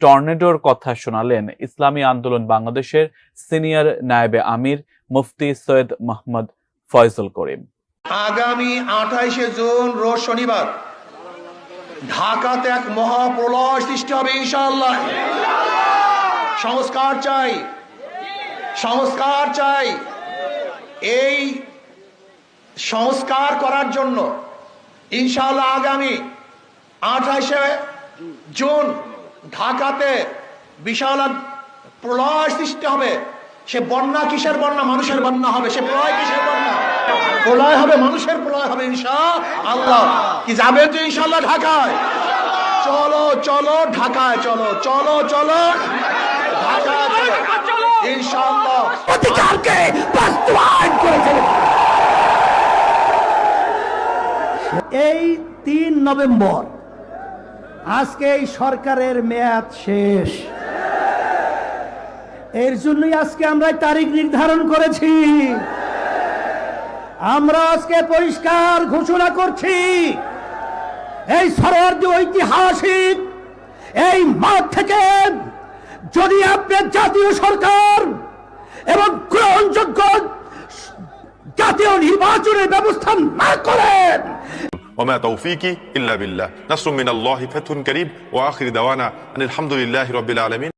টর্নেডোর কথা শোনালেন ইসলামী আন্দোলন বাংলাদেশের সিনিয়র নায়েবে আমির মুফতি সৈয়দ মোহাম্মদ ফয়জুল করিম। আগামী 28শে জুন রোজ শনিবার ঢাকাতে এক মহাপ্রলয় সৃষ্টি হবে ইনশাআল্লাহ। সংস্কার চাই, সংস্কার চাই। এই সংস্কার করার জন্য ইনশাআল্লাহ আগামী 28শে জুন ঢাকাতে বিশাল প্রলয় সৃষ্টি হবে। সে বন্যা কিসের বন্যা? মানুষের বন্যা হবে। সে প্রলয় কিসের বন্যা? প্রলয় হবে, মানুষের প্রলয় হবে ইনশাআল্লাহ। কি যাবেন তো ইনশাআল্লাহ ঢাকায়? চলো চলো ঢাকায়, চলো চলো চলো ঢাকায় ইনশাআল্লাহ। অধিকারকে বাস্তবায়ন করেছে। এই 3 নভেম্বর আজকে এই সরকারের মেয়াদ শেষ। এর জন্যই আজকে আমরা তারিখ নির্ধারণ করেছি। আমরা আজকে পরিষ্কার ঘোষণা করছি, এই সরোয়ার্দী ঐতিহাসিক এই মাঠ থেকে যদি আপনার জাতীয় সরকার এবং গ্রহণযোগ্য জাতীয় নির্বাচনের ব্যবস্থা না করেন, وما توفيقي إلا بالله نصر من الله فتح كريم وآخر دعوانا أن الحمد لله رب العالمين।